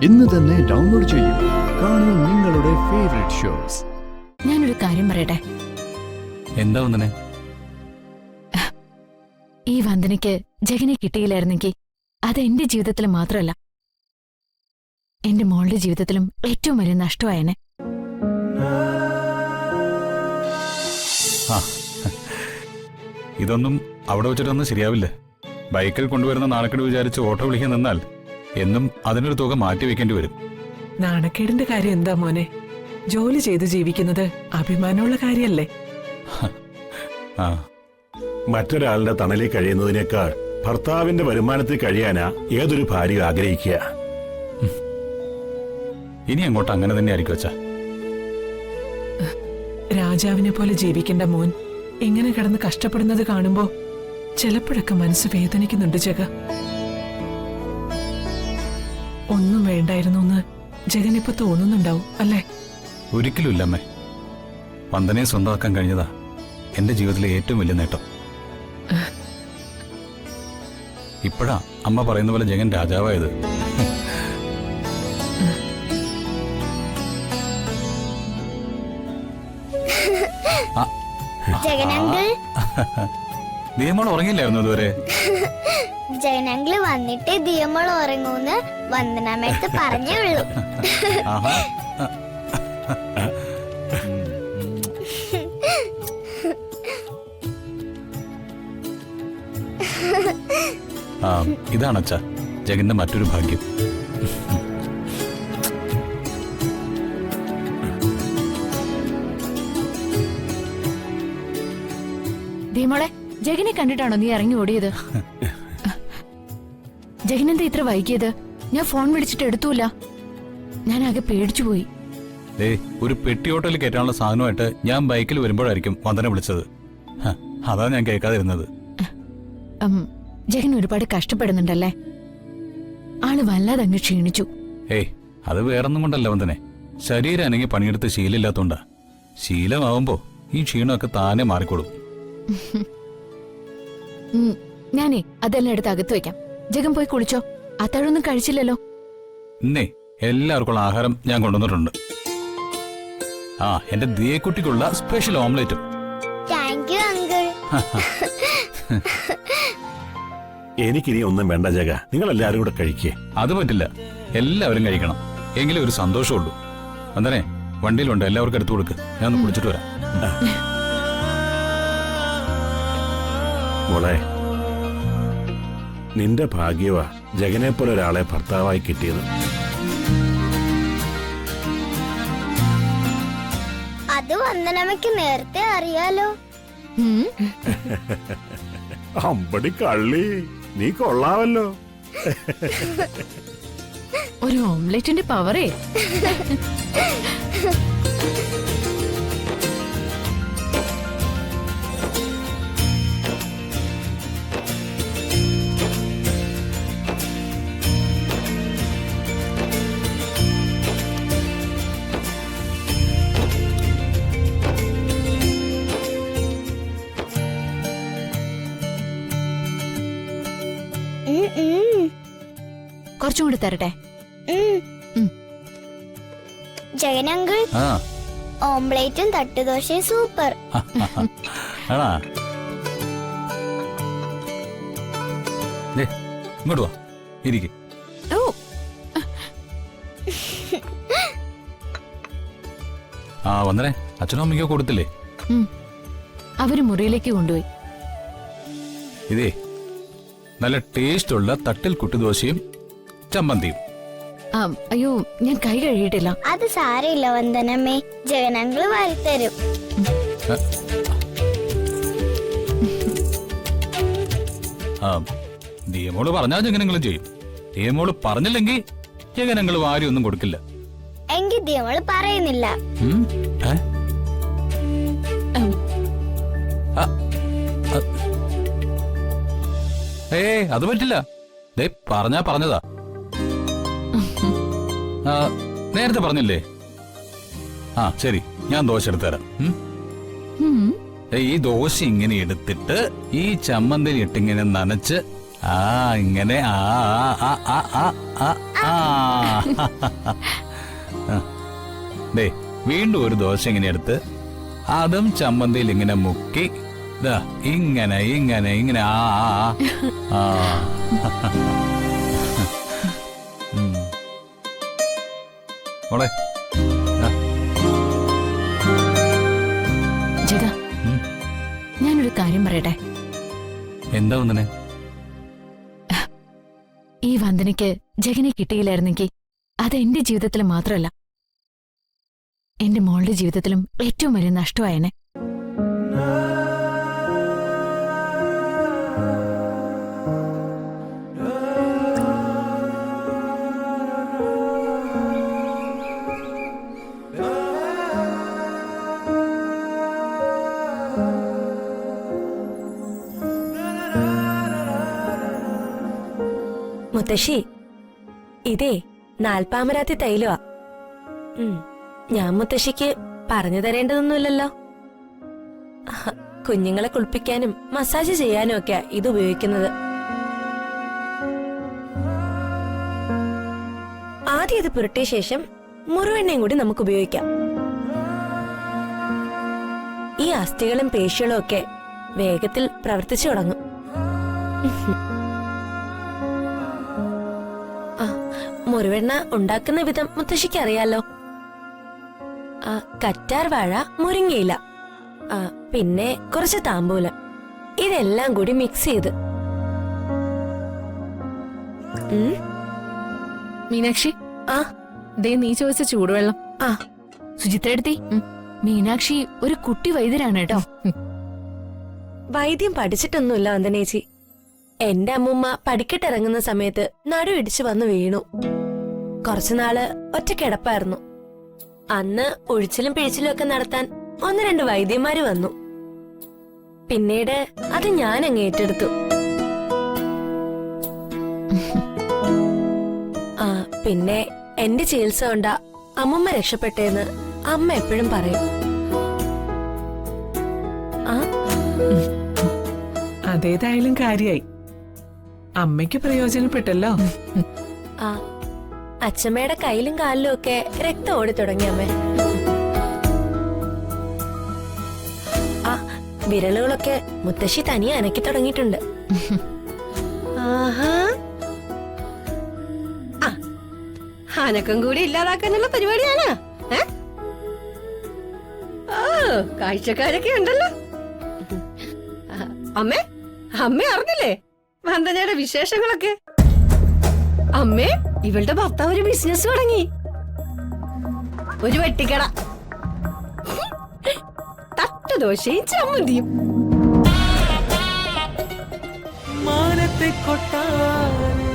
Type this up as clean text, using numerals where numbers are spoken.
ഇന്ന് തന്നെ ഡൗൺലോഡ് ചെയ്യൂ. കാണൂ നിങ്ങളുടെ ഫേവറേറ്റ് ഷോസ്. ഞാനൊരു കാര്യം പറയട്ടെ. എന്താ വന്ദനെ? ഈ വന്ദനയ്ക്ക് ജഗനെ കിട്ടിയില്ലായിരുന്നെങ്കിൽ അത് എന്റെ ജീവിതത്തിൽ മാത്രമല്ല, എന്റെ മോളുടെ ജീവിതത്തിലും ഏറ്റവും വലിയ നഷ്ടമായേനെ. ഇതൊന്നും അവിടെ വെച്ചിട്ടൊന്നും ശരിയാവില്ല. ബൈക്കിൽ കൊണ്ടുവരുന്ന നാണക്കേട് വിചാരിച്ച് ഓട്ടോ വിളിക്കാൻ നിന്നാൽ എന്നും അതിനൊരു തുക മാറ്റി വെക്കേണ്ടി വരും. നാണക്കേടിന്റെ കാര്യം എന്താ മോനെ? ജോലി ചെയ്ത് ജീവിക്കുന്നത് അഭിമാനമുള്ള കാര്യല്ലേ? മറ്റൊരാളുടെ തണലിൽ കഴിയുന്നതിനേക്കാൾ ഭർത്താവിന്റെ വരുമാനത്തിൽ കഴിയാനാ ഏതൊരു ഭാര്യ ആഗ്രഹിക്കുക. ഇനി അങ്ങോട്ട് അങ്ങനെ തന്നെ ആയിരിക്കും അച്ഛാ. രാജാവിനെ പോലെ ജീവിക്കേണ്ട മോൻ ഇങ്ങനെ കിടന്ന് കഷ്ടപ്പെടുന്നത് കാണുമ്പോ ചിലപ്പോഴൊക്കെ മനസ്സ് വേദനിക്കുന്നുണ്ട് ജഗ. ഒന്നും വേണ്ടായിരുന്നു എന്ന് ജഗനിപ്പോ തോന്നുന്നുണ്ടാവും അല്ലേ? ഒരിക്കലും ഇല്ലമ്മേ. വന്ദനയെ സ്വന്തമാക്കാൻ കഴിഞ്ഞതാ എന്റെ ജീവിതത്തിലെ ഏറ്റവും വലിയ നേട്ടം. ഇപ്പോഴാ അമ്മ പറയുന്ന പോലെ ജഗൻ രാജാവായത്. ദിയമോൾ ഉറങ്ങില്ലായിരുന്നു ഇതുവരെ? ജഗനങ്കിള് വന്നിട്ട് ദിയമോൾ ഉറങ്ങൂന്ന് വന്ദനാമേത്ത് പറഞ്ഞേ ഉള്ളൂ. ഇതാണ് അച്ഛാ ജഗന്റെ മറ്റൊരു ഭാഗ്യം. ദീമോളെ, ജഗനെ കണ്ടിട്ടാണോ നീ ഇറങ്ങി ഓടിയത്? ജഗനെന്താ ഇത്ര വൈകിയത്? ഞാൻ ഫോൺ വിളിച്ചിട്ട് എടുത്തൂല. ഞാൻ ആകെ പേടിച്ചുപോയി. ഒരു പെട്ടി ഓട്ടോയിൽ കയറ്റാനുള്ള സാധനമായിട്ട് ഞാൻ ബൈക്കിൽ വരുമ്പോഴായിരിക്കും വന്ദന വിളിച്ചത്. അതാ ഞാൻ കേൾക്കാതിരുന്നത്. ജഗൻ ഒരുപാട് കഷ്ടപ്പെടുന്നുണ്ടല്ലേ? ആള് വല്ലാതെ അങ്ങ് ക്ഷീണിച്ചു. അത് വേറൊന്നും കൊണ്ടല്ല വന്ദനെ. ശരീരം അനങ്ങി പണിയെടുത്ത് ശീലമില്ലാത്തോണ്ടാ. ശീലമാവുമ്പോ ഈ ക്ഷീണമൊക്കെ താനെ മാറിക്കോളും. ഞാനേ അതെല്ലാം എടുത്ത് അകത്ത് വെക്കാം. ജഗൻ പോയി കുളിച്ചോ. അത്താഴൊന്നും കഴിച്ചില്ലല്ലോ. ഇന്നേ എല്ലാവർക്കുള്ള ആഹാരം ഞാൻ കൊണ്ടുവന്നിട്ടുണ്ട്. എന്റെ ദിയക്കുട്ടിക്കുള്ള സ്പെഷ്യൽ ഓംലെറ്റും. Thank you uncle. എനിക്കിനി ഒന്നും വേണ്ട ജഗ, നിങ്ങൾ എല്ലാരും കൂടെ കഴിക്കേ. അത് പറ്റില്ല, എല്ലാവരും കഴിക്കണം, എങ്കിലും ഒരു സന്തോഷമുള്ളൂ. വന്ദനെ, വണ്ടിയിലുണ്ട്, എല്ലാവർക്കും എടുത്തു കൊടുക്ക്. ഞാൻ ഒന്ന് കുളിച്ചിട്ട് വരാം. മോളെ, നിന്റെ ഭാഗ്യവാ ജഗനെ പോലെ ഒരാളെ ഭർത്താവായി കിട്ടിയത്. അത് വന്ദനമ്മയ്ക്ക് നേരത്തെ അറിയാലോ. അമ്പടി കള്ളി, നീ കൊള്ളാവല്ലോ. ഒരു ഓംലെറ്റിന്റെ പവറേ. കുറച്ചും കൂടി തരട്ടെ? ജഗനങ്കിൾ, ഓംലേറ്റും തട്ടുദോശയും സൂപ്പർ. ഇങ്ങോട്ട് വാ, ഇരിക്ക്. വന്നേ, അച്ഛനും അമ്മയ്ക്കോ കൊടുത്തില്ലേ? അവര് മുറിയിലേക്ക് കൊണ്ടുപോയി. ഇതേ നല്ല ടേസ്റ്റ് ഉള്ള തട്ടിൽ കുട്ടിദോശയും ചമ്മന്തിയും. അയ്യോ, ഞാൻ കൈ കഴുകിയിട്ടില്ല. അത് സാരമില്ല വന്ദനമ്മേ, ജഗനങ്കിള് വാരിത്തരും. ദിയമോള് പറഞ്ഞാൽ ജഗനങ്ങളും ചെയ്യും. ദിയമോള് പറഞ്ഞില്ലെങ്കിൽ ജഗനങ്ങൾ വാരി ഒന്നും കൊടുക്കില്ല. എങ്കിൽ ദിയമോള് പറയുന്നില്ല. അത് പറ്റില്ല. പറഞ്ഞതാ. നേരത്തെ പറഞ്ഞില്ലേ? ശരി, ഞാൻ ദോശ എടുത്തു തരാം. ഈ ദോശ ഇങ്ങനെ എടുത്തിട്ട് ഈ ചമ്മന്തി ഇട്ടിങ്ങനെ നനച്ച് ആ ഇങ്ങനെ ആ ആ ആ ആ ആ ആ ആ. ദേ വീണ്ടും ഒരു ദോശ ഇങ്ങനെ എടുത്ത് അതും ചമ്മന്തിയിൽ ഇങ്ങനെ മുക്കി ദാ ഇങ്ങനെ ഇങ്ങനെ ഇങ്ങനെ ആ ആ ആ ഉം. മോളെ ദാ. ജഗ ഉം. ഞാനൊരു കാര്യം പറയട്ടെ. എന്താ വന്ദനെ? ഈ വന്ദനയ്ക്ക് ജഗനെ കിട്ടിയില്ലായിരുന്നെങ്കിൽ അത് എന്റെ ജീവിതത്തിൽ മാത്രമല്ല, എന്റെ മോളുടെ ജീവിതത്തിലും ഏറ്റവും വലിയ നഷ്ടമായേനെ. മുത്തശ്ശി, ഇതേ നാൽപ്പാമരാത്തി തൈലമാ. ഞാൻ മുത്തശ്ശിക്ക് പറഞ്ഞു തരേണ്ടതൊന്നുമില്ലല്ലോ. കുഞ്ഞുങ്ങളെ കുളിപ്പിക്കാനും മസാജ് ചെയ്യാനും ഒക്കെ ഇത് ഉപയോഗിക്കുന്നത്. ആദ്യം ഇത് പുരട്ടിയ ശേഷം മുറുവെണ്ണയും കൂടി നമുക്ക് ഉപയോഗിക്കാം. ഈ അസ്ഥികളും പേശികളും ഒക്കെ വേഗത്തിൽ പ്രവർത്തിച്ചു തുടങ്ങും. മുറുവെണ്ണ ഉണ്ടാക്കുന്ന വിധം മുത്തശ്ശിക്ക് അറിയാലോ. കറ്റാർ വാഴ, മുരിങ്ങയില, പിന്നെ കുറച്ച് താമ്പൂലം, ഇതെല്ലാം കൂടി മിക്സ് ചെയ്ത്. മീനാക്ഷി, ആ ദേ നീ ചോദിച്ച ചൂടുവെള്ളം. ആ സുചിത്ര എടുത്തി. മീനാക്ഷി ഒരു കുട്ടി വൈദ്യരാണ് കേട്ടോ. വൈദ്യം പഠിച്ചിട്ടൊന്നുമില്ല വന്ദനേച്ചി. എന്റെ അമ്മൂമ്മ പടിക്കെട്ടിറങ്ങുന്ന സമയത്ത് നടു ഇടിച്ചു വന്ന് വീണു. കുറച്ചുനാള് ഒറ്റക്കിടപ്പായിരുന്നു. അന്ന് ഒഴിച്ചിലും പിഴിച്ചിലും ഒക്കെ നടത്താൻ 1-2 വൈദ്യന്മാര് വന്നു. പിന്നീട് അത് ഞാൻ അങ്ങ് ഏറ്റെടുത്തു. പിന്നെ എന്റെ ചികിത്സ കൊണ്ടാ അമ്മൂമ്മ രക്ഷപ്പെട്ടേന്ന് അമ്മ എപ്പോഴും പറയും. അതേതായാലും കാര്യായി. അമ്മയ്ക്ക് പ്രയോജനപ്പെട്ടല്ലോ. അച്ഛമ്മയുടെ കയ്യിലും കാലിലും ഒക്കെ രക്തം ഓടി തുടങ്ങി അമ്മേ. വിരലുകളൊക്കെ മുത്തശ്ശി തനിയെ അനക്കി തുടങ്ങിയിട്ടുണ്ട്. അനക്കം കൂടി ഇല്ലാതാക്കാനുള്ള പരിപാടിയാണ്. കാഴ്ചക്കാരൊക്കെ ഉണ്ടല്ലോ. അമ്മേ, അമ്മ അറിഞ്ഞില്ലേ വന്ദനയുടെ വിശേഷങ്ങളൊക്കെ? അമ്മേ, ഇവളുടെ ഭർത്താവ് ഒരു ബിസിനസ് തുടങ്ങി. ഒരു വെട്ടിക്കട, തട്ടുദോശയും ചമ്മന്തിയും. മാനത്തെ കൊട്ടാരം